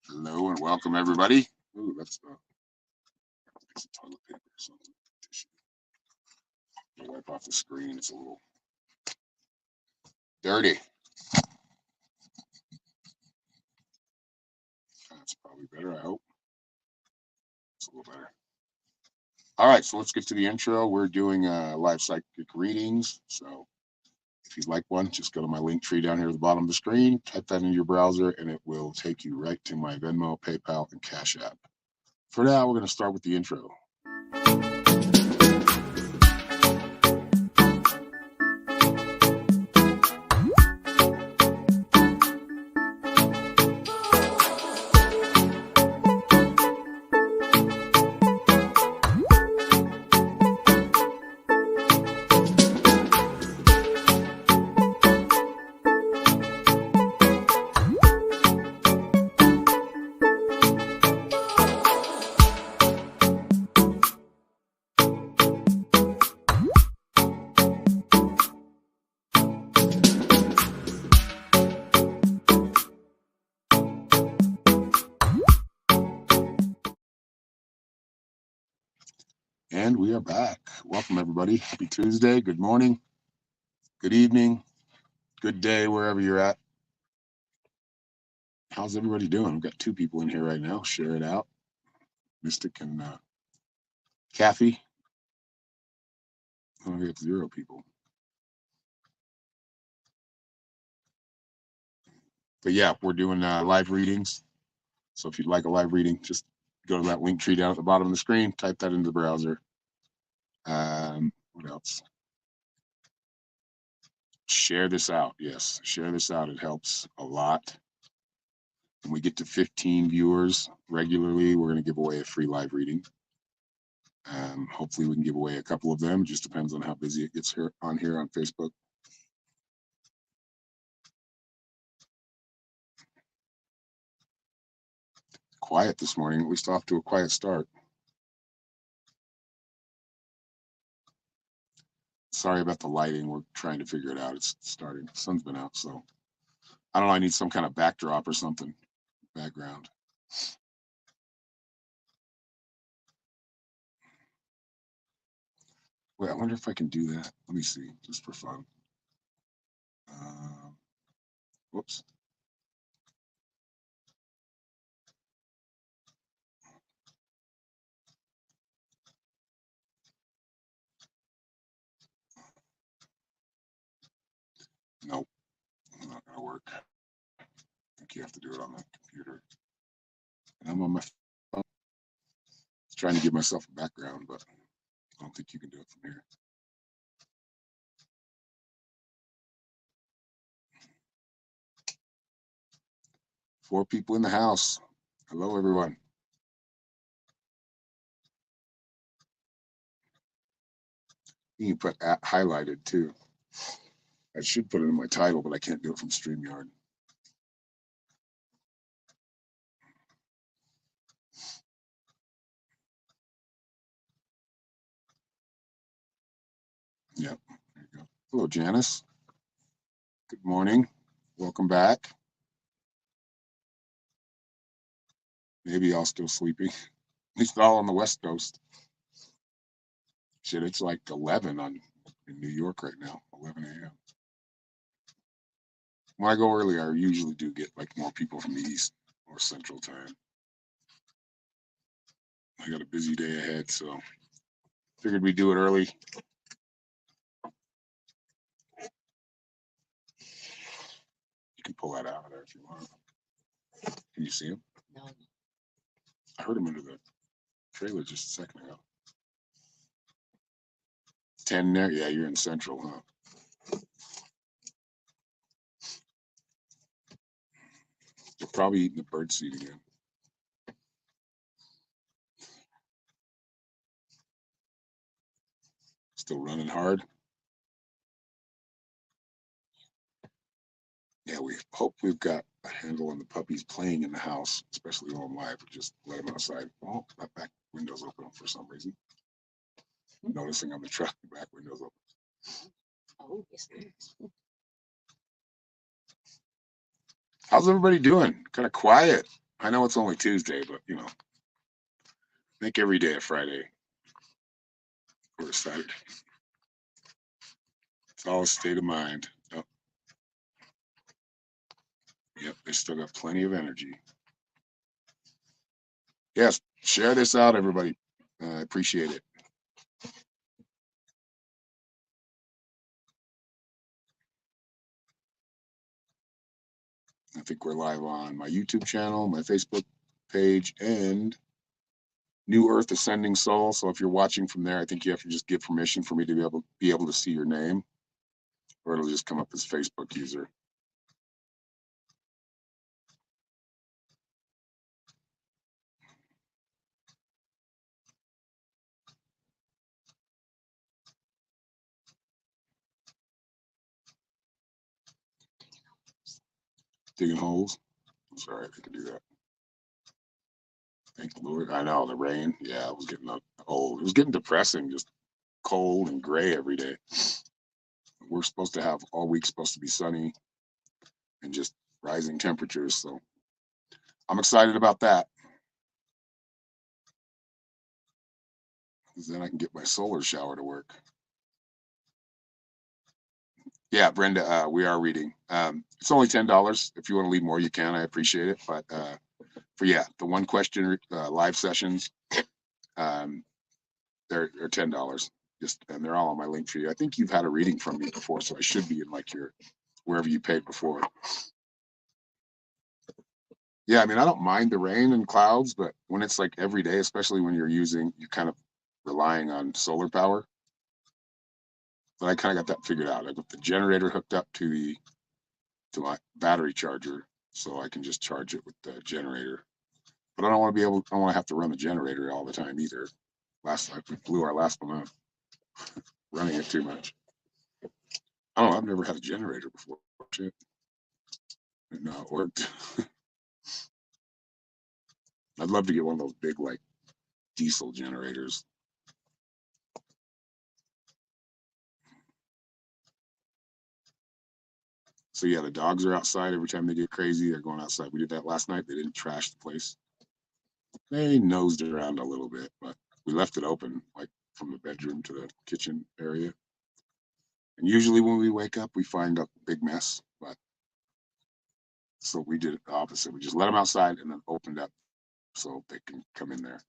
Hello and welcome everybody. Ooh, that's piece of toilet paper or something. Tissue. Wipe off the screen. It's a little dirty. That's probably better, I hope. It's a little better. All right, so let's get to the intro. We're doing live psychic readings. So if you'd like one, just go to my link tree down here at the bottom of the screen, type that into your browser, and it will take you right to my Venmo, PayPal, and Cash App. For now, we're going to start with the intro. And we are back. Welcome, everybody. Happy Tuesday. Good morning. Good evening. Good day, wherever you're at. How's everybody doing? We've got two people in here right now. Share it out. Mystic and Kathy. Oh, we have 0 people. But yeah, we're doing live readings. So if you'd like a live reading, just go to that link tree down at the bottom of the screen, type that into the browser. What else? Share this out. Yes, share this out. It helps a lot. When we get to 15 viewers regularly, we're going to give away a free live reading. Hopefully we can give away a couple of them. It just depends on how busy it gets here on Facebook. Quiet this morning, at least off to a quiet start. Sorry about the lighting. We're trying to figure it out. It's starting. The sun's been out, so I don't know. I need some kind of backdrop or something. Background. Wait, I wonder if I can do that. Let me see, just for fun. Whoops. Nope, not gonna work. I think you have to do it on the computer. And I'm on my phone. Trying to give myself a background, but I don't think you can do it from here. Four people in the house. Hello, everyone. You can put highlighted too. I should put it in my title, but I can't do it from StreamYard. Yep, there you go. Hello, Janice. Good morning. Welcome back. Maybe y'all still sleeping. At least all on the West Coast. Shit, it's like 11 in New York right now, 11 a.m. When I go early, I usually do get like more people from the East or Central time. I got a busy day ahead, so figured we'd do it early. You can pull that out of there if you want. Can you see him? No. I heard him under the trailer just a second ago. 10 there? Yeah, you're in Central, huh? They're probably eating the bird seed again. Still running hard. Yeah, we hope we've got a handle on the puppies playing in the house, especially while I'm live. Just let them outside. Oh, that back window's open for some reason. Noticing on the truck, the back window's open. Oh, yes. How's everybody doing? Kind of quiet. I know it's only Tuesday, but make every day a Friday or a Saturday. It's all a state of mind. Oh, yep, they still got plenty of energy. Yes, share this out, everybody. I appreciate it. I think we're live on my YouTube channel, my Facebook page, and New Earth Ascending Soul. So if you're watching from there, I think you have to just give permission for me to be able to see your name, or it'll just come up as Facebook user. Digging holes. It's all right, I can do that. Thank the Lord. I know the rain. Yeah, it was getting old. It was getting depressing, just cold and gray every day. We're supposed to have all week supposed to be sunny and just rising temperatures. So I'm excited about that. Because then I can get my solar shower to work. Yeah, Brenda, we are reading. It's only $10. If you want to leave more, you can. I appreciate it. But for the one question live sessions, they're $10. And they're all on my link for you. I think you've had a reading from me before, so I should be in like your wherever you paid before. Yeah, I mean, I don't mind the rain and clouds, but when it's like every day, especially when you're kind of relying on solar power. But I kind of got that figured out. I got the generator hooked up to my battery charger, so I can just charge it with the generator. But I don't want to have to run the generator all the time either. We blew our last one off running it too much. I don't know. I've never had a generator before. Shit. No, it worked. I'd love to get one of those big, like, diesel generators. So yeah, the dogs are outside every time they get crazy. They're going outside. We did that last night. They didn't trash the place. They nosed around a little bit, but we left it open, like from the bedroom to the kitchen area. And usually when we wake up, we find a big mess. But so we did the opposite. We just let them outside and then opened up so they can come in there.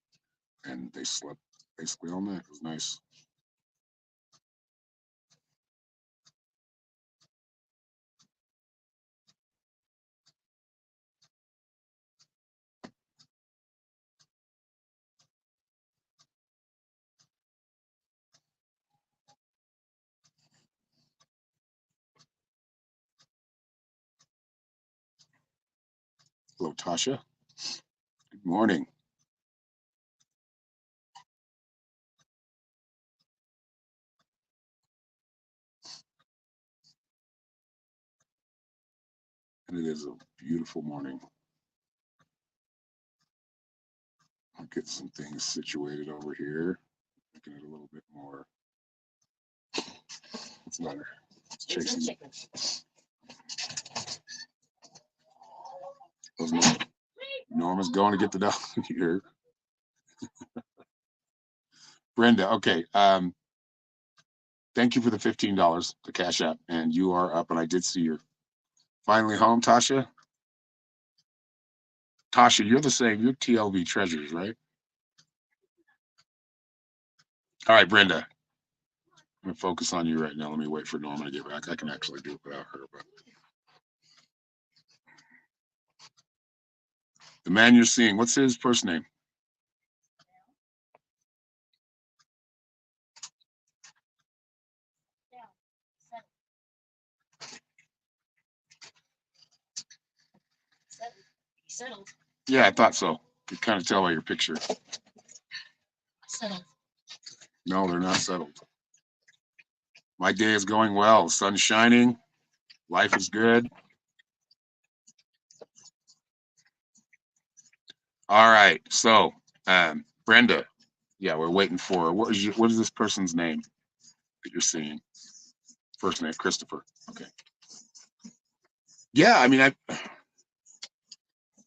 And they slept basically all night. It was nice. Hello, Tasha. Good morning. And it is a beautiful morning. I'll get some things situated over here. Making it a little bit more. What's the matter? It's chasing. Norma's going to get the dog here. Brenda, okay. Thank you for the $15, the Cash App, and you are up. And I did see you're finally home, Tasha. Tasha, you're the same. You're TLV Treasures, right? All right, Brenda. I'm gonna focus on you right now. Let me wait for Norma to get back. I can actually do it without her, but the man you're seeing, what's his first name? Settled. Yeah, I thought so. You kind of tell by your picture. Settled. No, they're not settled. My day is going well. Sun's shining. Life is good. All right. So, Brenda, yeah, we're waiting for what is this person's name that you're seeing? First name, Christopher. Okay. Yeah, I mean,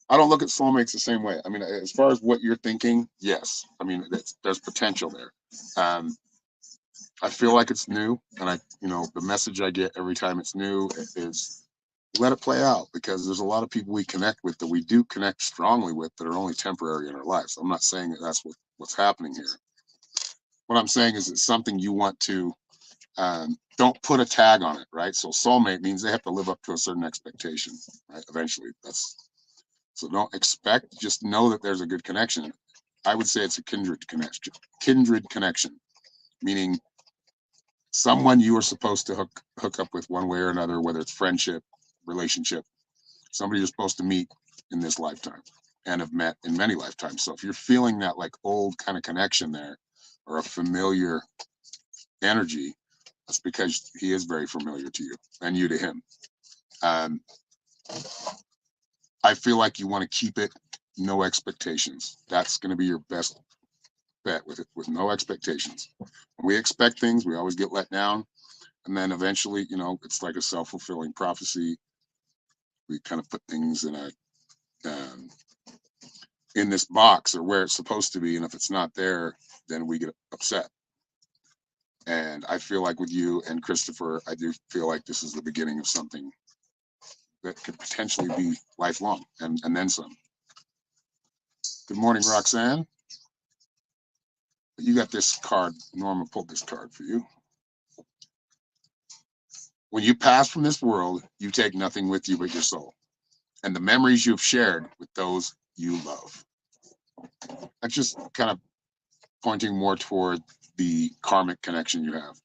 I don't look at soulmates the same way. I mean, as far as what you're thinking, yes. I mean, there's potential there. Um, I feel like it's new, and the message I get every time it's new is let it play out, because there's a lot of people we connect with that we do connect strongly with that are only temporary in our lives. I'm not saying that that's what's happening here. What I'm saying is it's something you want to, don't put a tag on it, right? So soulmate means they have to live up to a certain expectation, right? Eventually, so don't expect, just know that there's a good connection. I would say it's a kindred connection. Kindred connection, meaning someone you are supposed to hook up with one way or another, whether it's friendship, relationship, somebody you're supposed to meet in this lifetime and have met in many lifetimes. So if you're feeling that like old kind of connection there, or a familiar energy, that's because he is very familiar to you and you to him. Um, I feel like you want to keep it no expectations. That's going to be your best bet with it, with no expectations. When we expect things, we always get let down. And then eventually, it's like a self-fulfilling prophecy. We kind of put things um, in this box or where it's supposed to be. And if it's not there, then we get upset. And I feel like with you and Christopher, I do feel like this is the beginning of something that could potentially be lifelong and then some. Good morning, Roxanne. You got this card. Norma pulled this card for you. When you pass from this world, you take nothing with you but your soul and the memories you've shared with those you love. That's just kind of pointing more toward the karmic connection you have.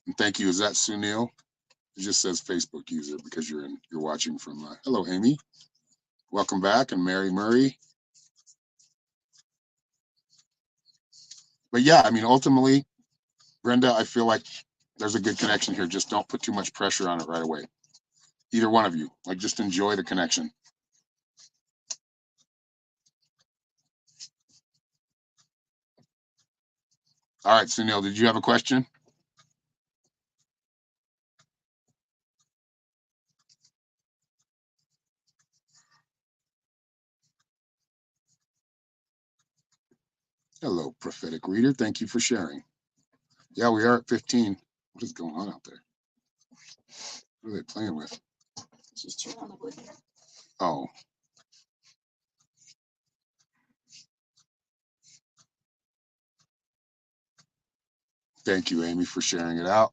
And thank you. Is that Sunil? It just says Facebook user because you're watching from. Hello, Amy. Welcome back, and Mary Murray. But yeah, I mean, ultimately, Brenda, I feel like there's a good connection here. Just don't put too much pressure on it right away. Either one of you, like, just enjoy the connection. All right, Sunil, did you have a question? Hello, prophetic reader. Thank you for sharing. Yeah, we are at 15. What is going on out there? What are they playing with? She's chewing on the wood. Oh. Thank you, Amy, for sharing it out.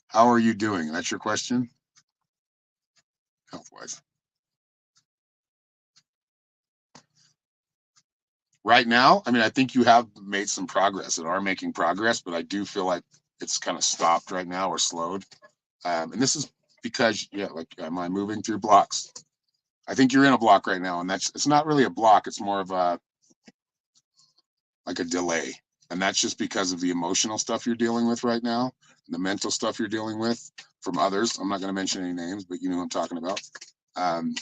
How are you doing? That's your question? Health-wise. Right now, I mean, I think you have made some progress and are making progress, but I do feel like it's kind of stopped right now or slowed. And this is because, yeah, like, am I moving through blocks? I think you're in a block right now, and it's not really a block. It's more of like a delay. And that's just because of the emotional stuff you're dealing with right now, the mental stuff you're dealing with from others. I'm not going to mention any names, but you know what I'm talking about. Um,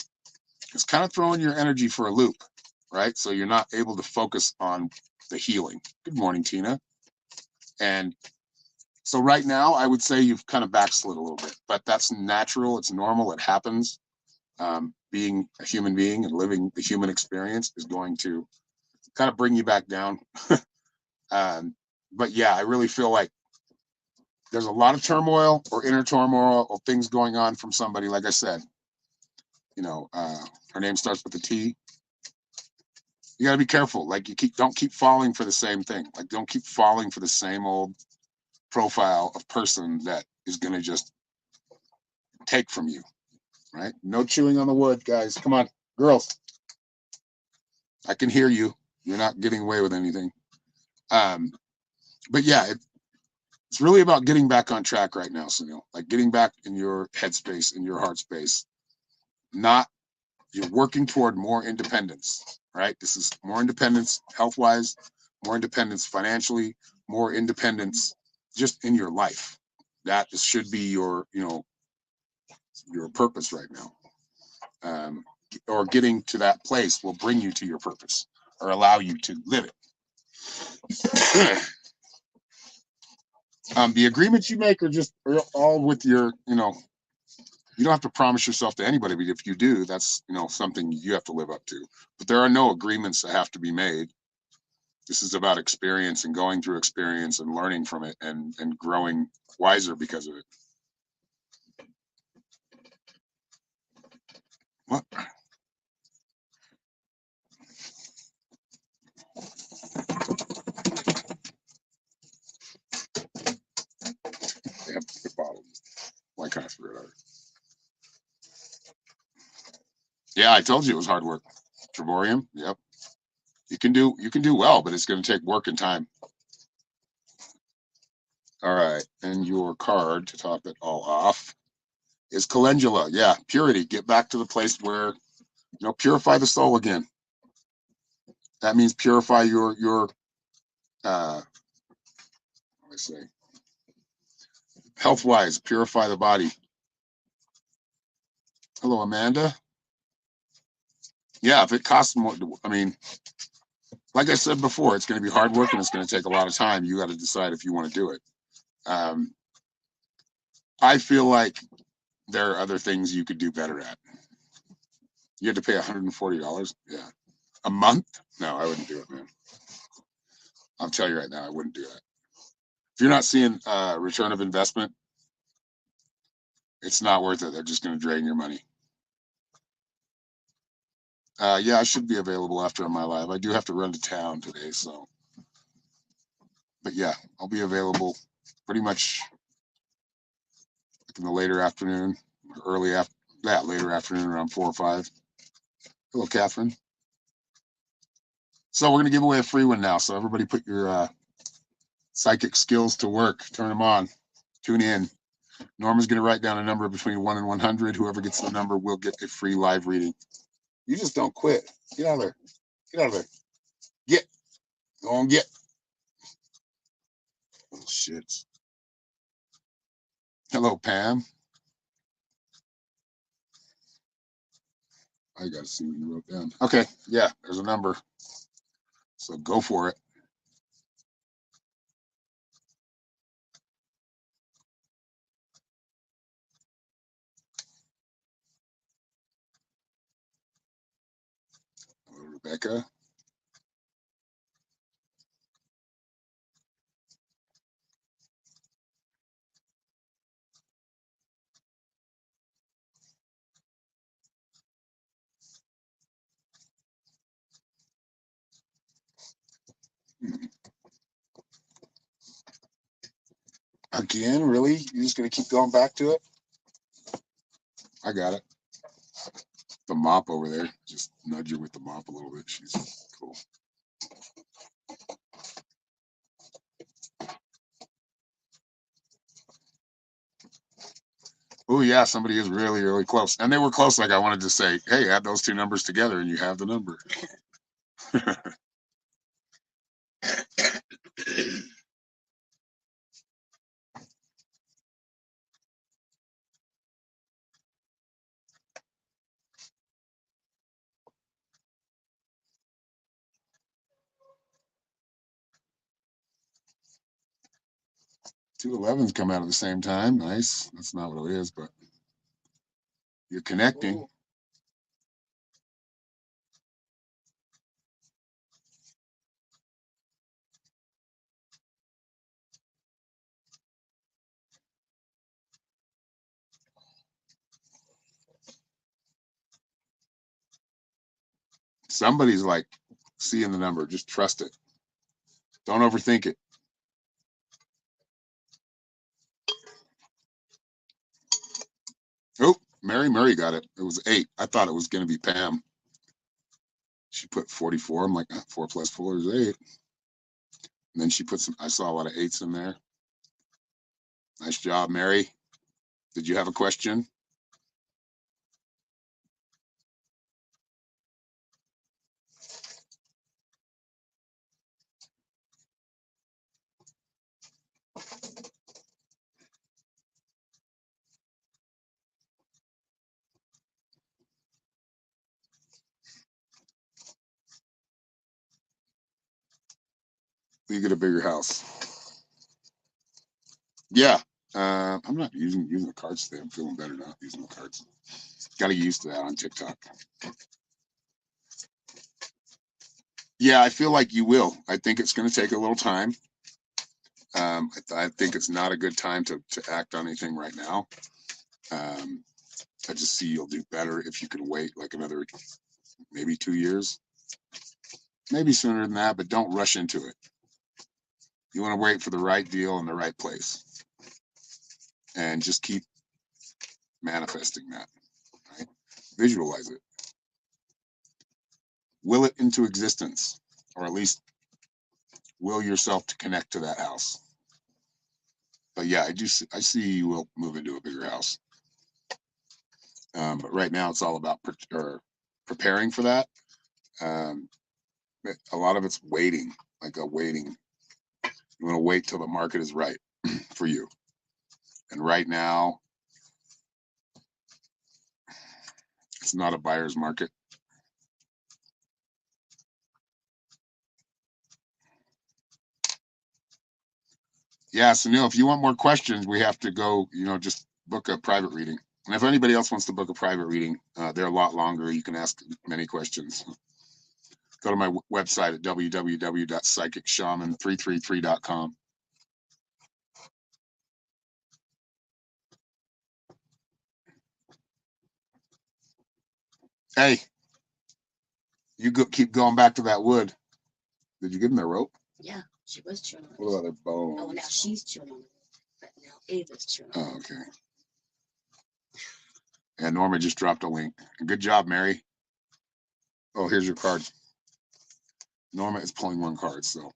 it's kind of throwing your energy for a loop, right? So you're not able to focus on the healing. Good morning, Tina. And so right now, I would say you've kind of backslid a little bit, but that's natural. It's normal. It happens. Being a human being and living the human experience is going to kind of bring you back down. But yeah, I really feel like there's a lot of turmoil or inner turmoil or things going on from somebody. Like I said, her name starts with a T. You got to be careful. Like, don't keep falling for the same thing. Like, don't keep falling for the same old profile of person that is going to just take from you, right? No chewing on the wood, guys. Come on, girls. I can hear you. You're not getting away with anything. But yeah, it's really about getting back on track right now, Sunil. Like, getting back in your headspace, in your heart space. You're working toward more independence, right? This is more independence health-wise, more independence financially, more independence just in your life. That should be your purpose right now. Or getting to that place will bring you to your purpose or allow you to live it. The agreements you make are all with your, You don't have to promise yourself to anybody, but if you do, that's, something you have to live up to. But there are no agreements that have to be made. This is about experience and going through experience and learning from it and growing wiser because of it. What? They have the bottle. Why can't I figure it out? Yeah, I told you it was hard work. Trevorium. Yep. You can do well, but it's going to take work and time. All right, and your card to top it all off is calendula. Yeah, purity. Get back to the place where purify the soul again. That means purify your I say health wise, purify the body. Hello, Amanda. Yeah, if it costs more, I mean, like I said before, it's going to be hard work and it's going to take a lot of time. You got to decide if you want to do it. I feel like there are other things you could do better at. You had to pay $140. Yeah. A month? No, I wouldn't do it, man. I'll tell you right now, I wouldn't do that. If you're not seeing return of investment, it's not worth it. They're just going to drain your money. Yeah, I should be available after my live. I do have to run to town today, so. But yeah, I'll be available pretty much in the later afternoon, later afternoon around 4 or 5. Hello, Catherine. So we're going to give away a free one now. So everybody put your psychic skills to work. Turn them on. Tune in. Norman's going to write down a number between 1 and 100. Whoever gets the number will get a free live reading. You just don't quit. Get out of there. Get out of there. Get. Go on, get. Oh, shit. Hello, Pam. I got to see what you wrote down. Okay. Yeah, there's a number. So go for it. Hello, Rebecca. Again, really? You're just going to keep going back to it? I got it. The mop over there. Just nudge her with the mop a little bit. She's cool. Oh, yeah, somebody is really, really close. And they were close. Like I wanted to say, hey, add those two numbers together and you have the number. 2 11s come out at the same time. Nice. That's not what it is, but you're connecting. Somebody's like seeing the number. Just trust it. Don't overthink it. Oh, Mary got it. It was 8. I thought it was going to be Pam. She put 44. I'm like, 4 plus 4 is 8. And then she put I saw a lot of 8s in there. Nice job, Mary. Did you have a question? You get a bigger house. Yeah, I'm not using the cards today. I'm feeling better not using the cards. Got to get used to that on TikTok. Yeah, I feel like you will. I think it's going to take a little time. I think it's not a good time to act on anything right now. I just see you'll do better if you can wait like another maybe 2 years, maybe sooner than that, but don't rush into it. You want to wait for the right deal in the right place and just keep manifesting that, right? Visualize it. Will it into existence, or at least will yourself to connect to that house. But yeah, I see you will move into a bigger house. But right now it's all about preparing for that. Um, a lot of it's waiting, like a waiting. You want to wait till the market is right for you. And right now, it's not a buyer's market. Yeah, so Neil, if you want more questions, we have to go, just book a private reading. And if anybody else wants to book a private reading, they're a lot longer. You can ask many questions. Go to my website at www.psychicshaman333.com. Hey, keep going back to that wood. Did you give him the rope? Yeah, she was chewing on it. What about their bones? Oh, now she's chewing on it. But now Ava's chewing on it. Oh, okay. Yeah, Norma just dropped a link. Good job, Mary. Oh, here's your card. Norma is pulling one card. So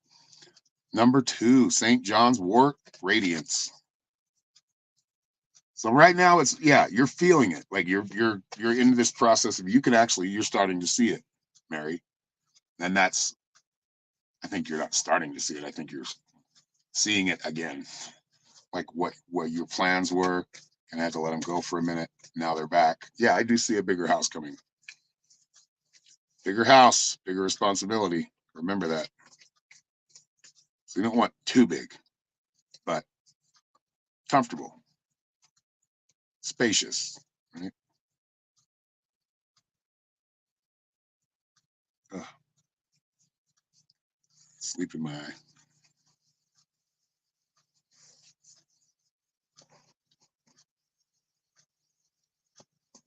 number 2, St. John's Wort Radiance. So right now you're feeling it. Like you're into this process of you're starting to see it, Mary. And I think you're not starting to see it. I think you're seeing it again. Like what your plans were, and I had to let them go for a minute. Now they're back. Yeah, I do see a bigger house coming. Bigger house, bigger responsibility. Remember that. So you don't want too big, but comfortable, spacious, right? Ugh. Sleep in my eye.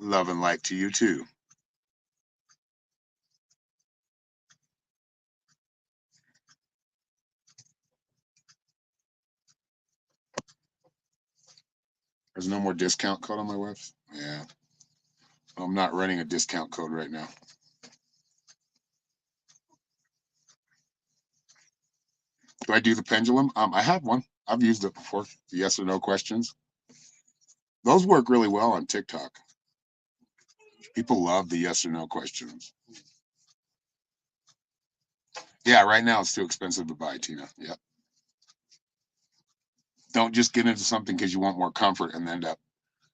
Love and light to you too. There's no more discount code on my website. Yeah. I'm not running a discount code right now. Do I do the pendulum? I have one. I've used it before. The yes or no questions. Those work really well on TikTok. People love the yes or no questions. Yeah, right now it's too expensive to buy, Tina. Yeah. Don't just get into something because you want more comfort and end up,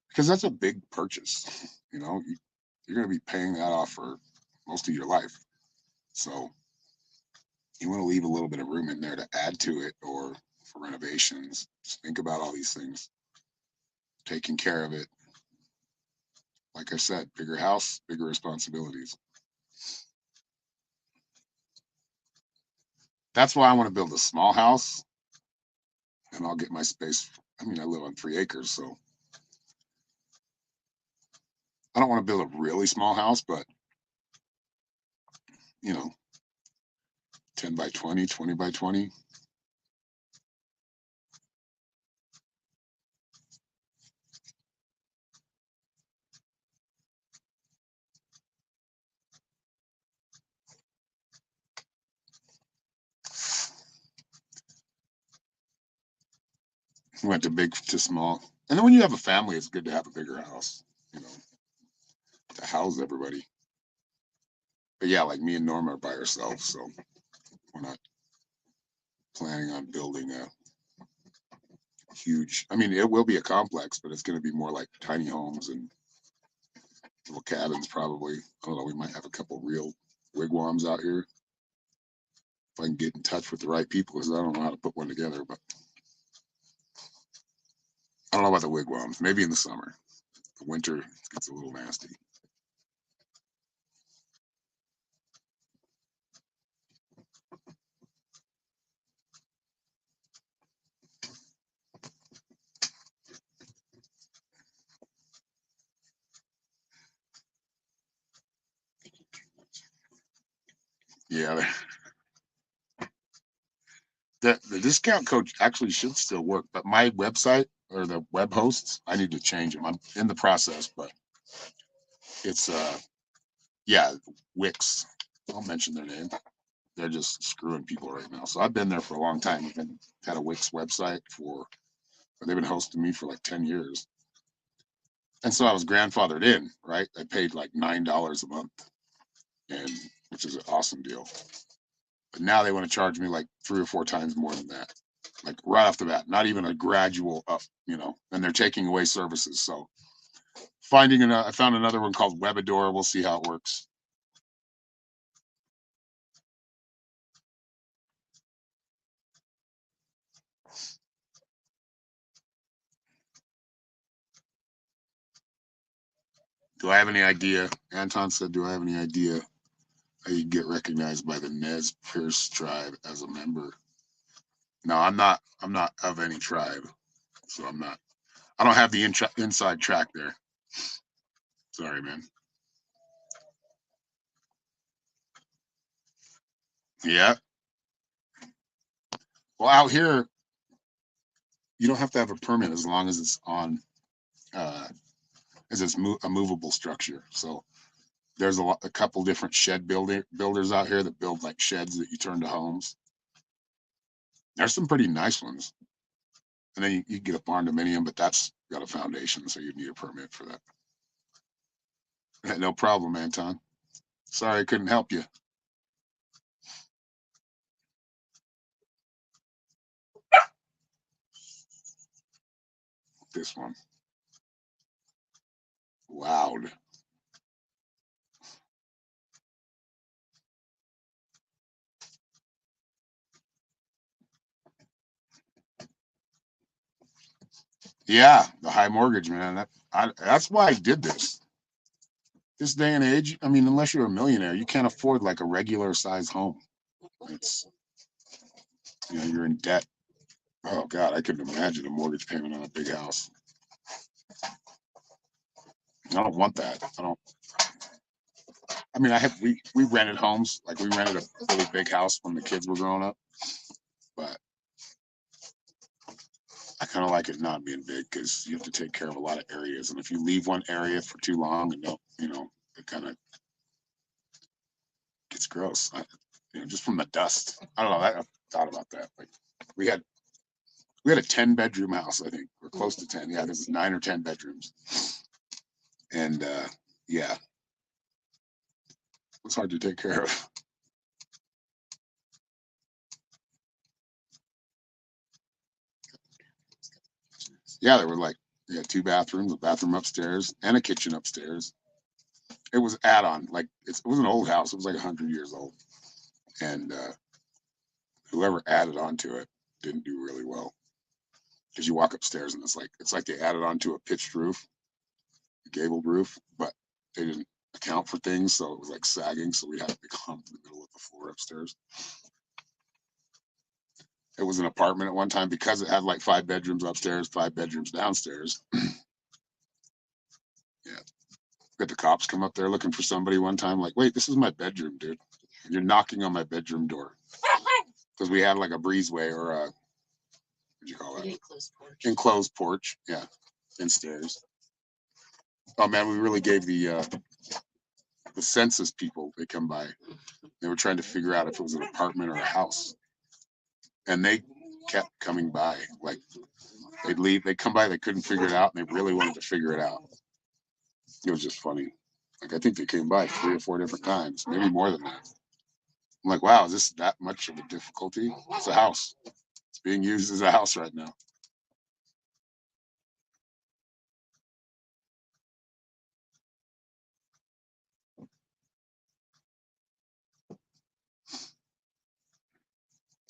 because that's a big purchase. You're going to be paying that off for most of your life. So you want to leave a little bit of room in there to add to it or for renovations. Just think about all these things. Taking care of it. Like I said, bigger house, bigger responsibilities. That's why I want to build a small house and I'll get my space. I mean, I live on 3 acres, so I don't want to build a really small house, but 10 by 20, 20 by 20. Went to big to small. And then when you have a family, it's good to have a bigger house, to house everybody. But yeah, like me and Norma are by ourselves, so we're not planning on building a huge. I mean, it will be a complex, but it's going to be more like tiny homes and little cabins, probably. I don't know. We might have a couple real wigwams out here if I can get in touch with the right people, because I don't know how to put one together. But I don't know about the wigwams. Maybe in the summer. The winter gets a little nasty. Yeah. The discount code actually should still work, but my website or the web hosts, I need to change them. I'm in the process, but it's yeah, Wix. I'll mention their name. They're just screwing people right now. So I've been there for a long time. I've been had a Wix website they've been hosting me for like 10 years. And so I was grandfathered in, right? I paid like $9 a month, and which is an awesome deal. But now they want to charge me like 3 or 4 times more than that, like right off the bat, not even a gradual up, and they're taking away services. So I found another one called Webador. We'll see how it works. Do I have any idea? Anton said, do I have any idea how you get recognized by the Nez Perce tribe as a member? No, I'm not of any tribe. So I don't have the inside track there. Sorry, man. Yeah. Well, out here, you don't have to have a permit as long as it's on, as it's a movable structure. So there's a couple different builders out here that build like sheds that you turn to homes. There's some pretty nice ones. And then you get a barn dominium, but that's got a foundation, so you'd need a permit for that. No problem, Anton. Sorry I couldn't help you. This one. Loud. Yeah, the high mortgage, man. That's why I did this. This day and age, I mean, unless you're a millionaire, you can't afford like a regular size home. It's you're in debt. Oh God, I couldn't imagine a mortgage payment on a big house. I don't want that. I don't. I mean, we rented homes, like we rented a really big house when the kids were growing up, but I kind of like it not being big because you have to take care of a lot of areas, and if you leave one area for too long and don't, it kind of gets gross. Just from the dust. I don't know. I thought about that. Like we had we had a 10-bedroom house, I think, or close to 10. Yeah, there was 9 or 10 bedrooms, and yeah, it was hard to take care of. Yeah, there were like 2 bathrooms, a bathroom upstairs, and a kitchen upstairs. It was add-on, like it was an old house. It was like 100 years old, and whoever added on to it didn't do really well because you walk upstairs and it's like they added on to a pitched roof, a gabled roof, but they didn't account for things, so it was like sagging. So we had a big hump in the middle of the floor upstairs. It was an apartment at one time because it had like 5 bedrooms upstairs, 5 bedrooms downstairs. Yeah. Got the cops come up there looking for somebody one time, like, wait, this is my bedroom, dude. You're knocking on my bedroom door. Because we had like a breezeway or a, what'd you call that? Enclosed porch. Yeah. And stairs. Oh man, we really gave the census people, they come by. They were trying to figure out if it was an apartment or a house. And they kept coming by. Like they'd leave, they'd come by, they couldn't figure it out, and they really wanted to figure it out. It was just funny. Like I think they came by 3 or 4 different times, maybe more than that. I'm like, wow, is this that much of a difficulty? It's a house. It's being used as a house right now.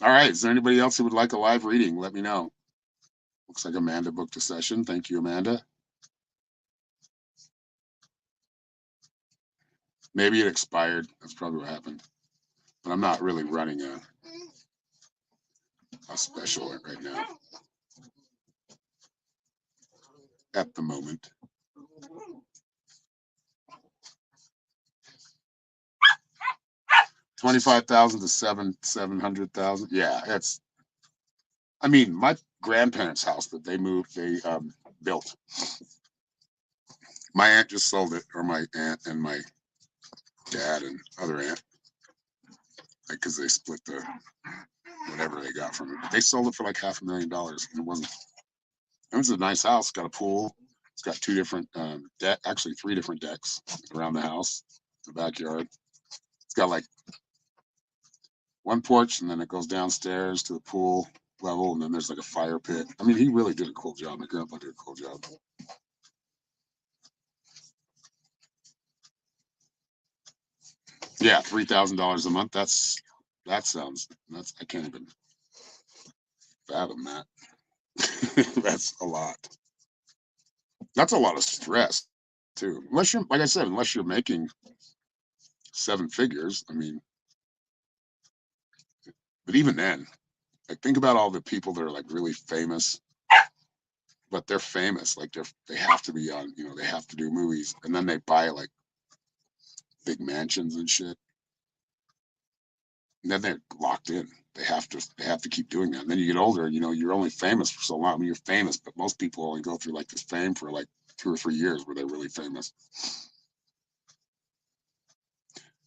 All right. Is there anybody else who would like a live reading? Let me know. Looks like Amanda booked a session. Thank you, Amanda. Maybe it expired. That's probably what happened. But I'm not really running a special right now at the moment. 25,000 to 700,000. Yeah, it's. I mean, my grandparents' house that they built. My aunt just sold it, or my aunt and my dad and other aunt, because they split the whatever they got from it. But they sold it for like $500,000. It wasn't. It was a nice house. Got a pool. It's got two different actually 3 different decks around the house, the backyard. It's got like one porch, and then it goes downstairs to the pool level, and then there's like a fire pit. I mean, he really did a cool job. My grandpa did a cool job. Yeah, $3,000 a month. That sounds. I can't even fathom that. That's a lot. That's a lot of stress too. Unless you're, like I said, unless you're making 7 figures. I mean, but even then, like think about all the people that are like really famous, but they're famous. Like they have to be on, they have to do movies, and then they buy like big mansions and shit. And then they're locked in. They have to keep doing that. And then you get older, you're only famous for so long. I mean, you're famous, but most people only go through like this fame for like 2 or 3 years where they're really famous.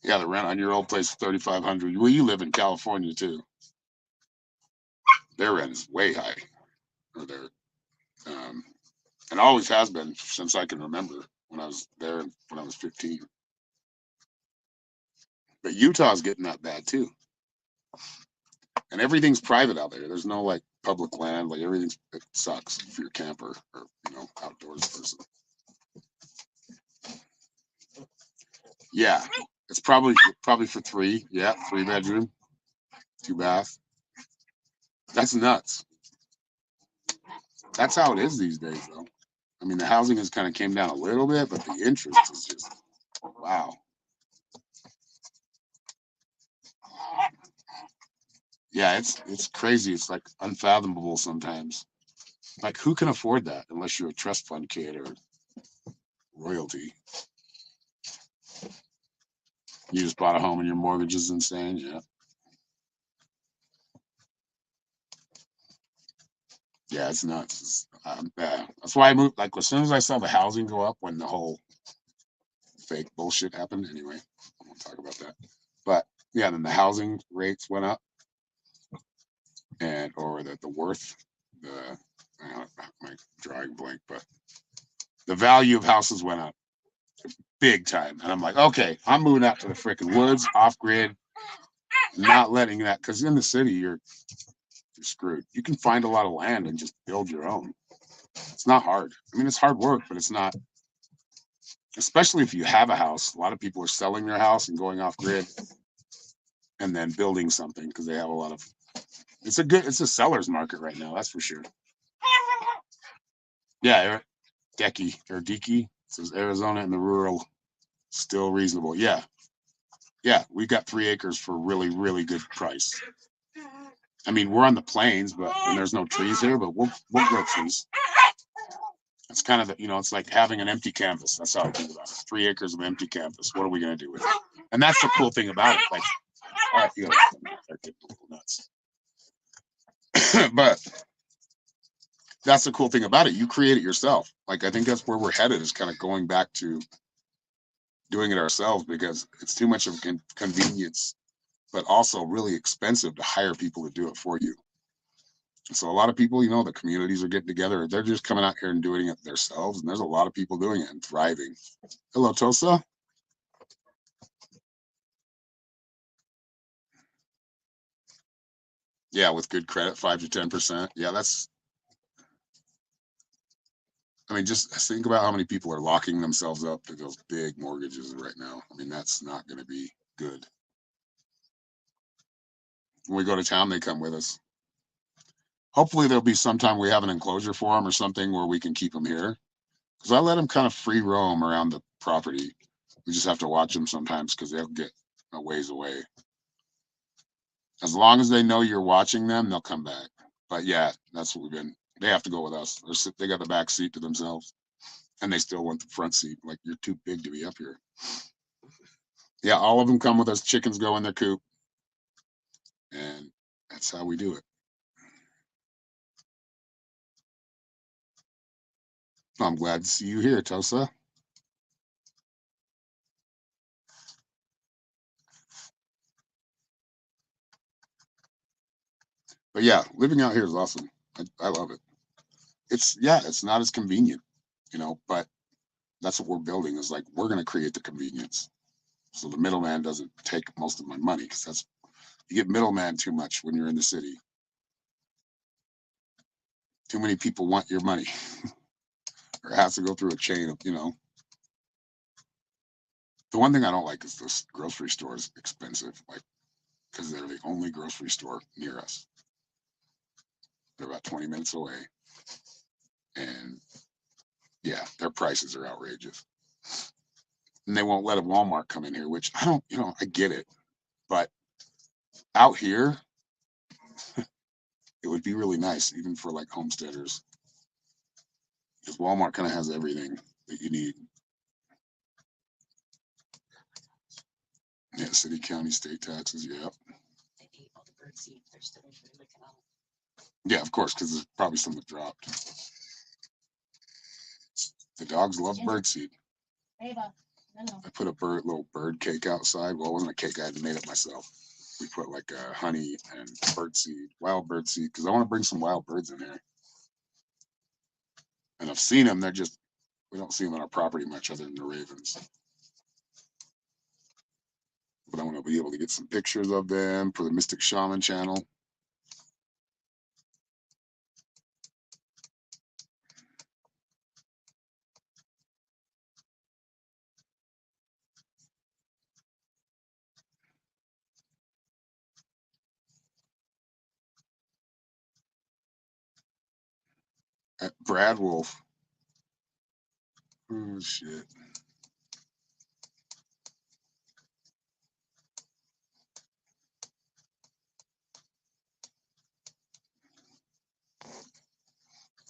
Yeah, the rent on your old place is $3,500. Well, you live in California too. Their rent is way high, or and always has been since I can remember when I was there when I was 15. But Utah's getting that bad too, and everything's private out there. There's no like public land. Like it sucks if you're a camper or outdoors person. Yeah, it's probably for 3. Yeah, 3 bedroom, 2 bath. That's nuts. That's how it is these days, though. I mean, the housing has kind of came down a little bit, but the interest is just wow. Yeah, it's crazy. It's like unfathomable sometimes. Like, who can afford that unless you're a trust fund kid or royalty? You just bought a home and your mortgage is insane. Yeah. Yeah, it's nuts. That's why I moved. Like, as soon as I saw the housing go up when the whole fake bullshit happened. Anyway, I won't talk about that. But yeah, then the housing rates went up, or the worth, my drawing blank, but the value of houses went up big time. And I'm like, okay, I'm moving out to the freaking woods, off grid, not letting that, because in the city you're screwed. You can find a lot of land and just build your own. It's not hard. I mean, it's hard work, but it's not. Especially if you have a house. A lot of people are selling their house and going off grid, and then building something because they have a lot of. It's a seller's market right now. That's for sure. Yeah, Decky says Arizona and the rural still reasonable. Yeah, we got 3 acres for really, really good price. I mean, we're on the plains, and there's no trees here, but we'll grow trees. It's kind of it's like having an empty canvas. That's how I think about it. 3 acres of empty canvas. What are we gonna do with it? And that's the cool thing about it. Like, I feel they're getting nuts. But that's the cool thing about it. You create it yourself. Like, I think that's where we're headed, is kind of going back to doing it ourselves, because it's too much of a convenience, but also really expensive to hire people to do it for you. So a lot of people, the communities are getting together. They're just coming out here and doing it themselves. And there's a lot of people doing it and thriving. Hello, Tosa. Yeah, with good credit, 5 to 10%. Yeah, I mean, just think about how many people are locking themselves up to those big mortgages right now. I mean, that's not going to be good. When we go to town, they come with us. Hopefully there'll be sometime we have an enclosure for them or something where we can keep them here. Because I let them kind of free roam around the property. We just have to watch them sometimes because they'll get a ways away. As long as they know you're watching them, they'll come back. But yeah, that's what we've been. They have to go with us. They got the back seat to themselves, and they still want the front seat. Like, you're too big to be up here. Yeah, all of them come with us. Chickens go in their coop, and that's how we do it. I'm glad to see you here, Tosa. But yeah, living out here is awesome. I love it. It's not as convenient, but that's what we're building is like, we're going to create the convenience. So the middleman doesn't take most of my money because you get middleman too much when you're in the city. Too many people want your money or it has to go through a chain of. The one thing I don't like is this grocery store is expensive, like, because they're the only grocery store near us. They're about 20 minutes away. And yeah, their prices are outrageous. And they won't let a Walmart come in here, which I don't, I get it. But out here, it would be really nice, even for like homesteaders. Because Walmart kind of has everything that you need. Yeah, city, county, state taxes, yeah. They ate all the bird seed. They're still licking out. Yeah, of course, because there's probably some that dropped. The dogs love birdseed. Ava, no. I put a little bird cake outside. Well, it wasn't a cake. I had made it myself. We put like honey and birdseed, wild birdseed, because I want to bring some wild birds in here. And I've seen them. We don't see them on our property much other than the ravens. But I want to be able to get some pictures of them for the Mystic Shaman channel. Brad Wolf. Oh, shit.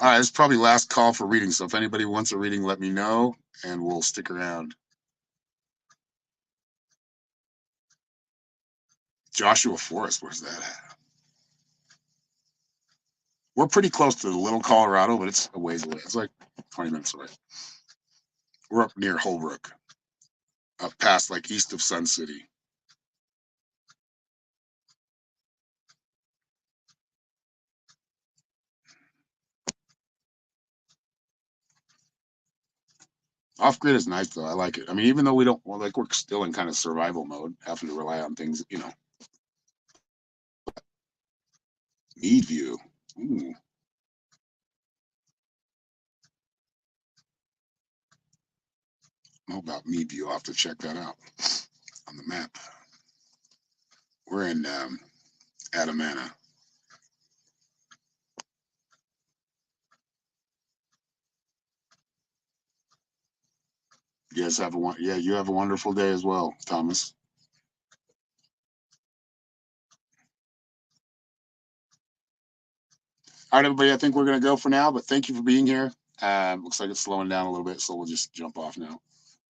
All right, it's probably last call for reading. So if anybody wants a reading, let me know, and we'll stick around. Joshua Forest, where's that at? We're pretty close to the Little Colorado, but it's a ways away. It's like 20 minutes away. We're up near Holbrook, up past like east of Sun City. Off grid is nice though. I like it. I mean, even though we're still in kind of survival mode, having to rely on things, Meadview. Ooh. I don't know about Meadview. I'll have to check that out on the map. We're in Adamana. You guys you have a wonderful day as well, Thomas. All right, everybody, I think we're going to go for now, but thank you for being here. Looks like it's slowing down a little bit, so we'll just jump off now.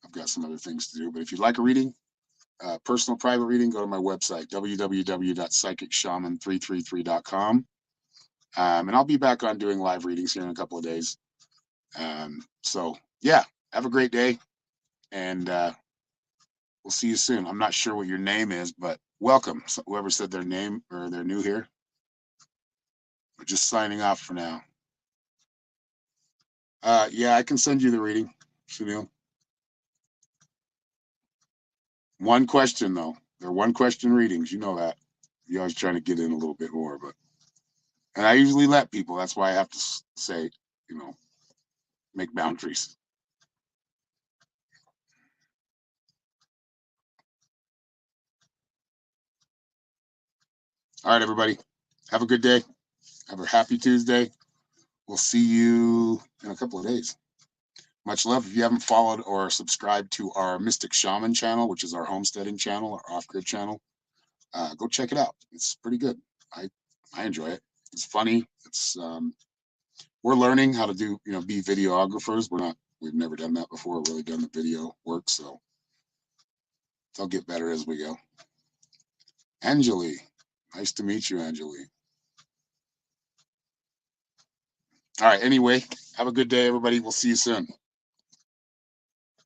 I've got some other things to do, but if you'd like a reading, personal private reading, go to my website, www.psychicshaman333.com. And I'll be back on doing live readings here in a couple of days. So yeah, have a great day, and we'll see you soon. I'm not sure what your name is, but welcome. So whoever said their name or they're new here. We're just signing off for now. Yeah, I can send you the reading, Sunil. One question though. They're one question readings. You know that. You're always trying to get in a little bit more, and I usually let people. That's why I have to say, make boundaries. All right, everybody. Have a good day. Have a happy Tuesday. We'll see you in a couple of days. Much love. If you haven't followed or subscribed to our Mystic Shaman channel, which is our homesteading channel, our off-grid channel, go check it out. It's pretty good. I enjoy it. It's funny. It's we're learning how to do, be videographers. We've never done that before, really done the video work, so they'll get better as we go. Angeli, nice to meet you, Angeli. All right, anyway, have a good day, everybody. We'll see you soon.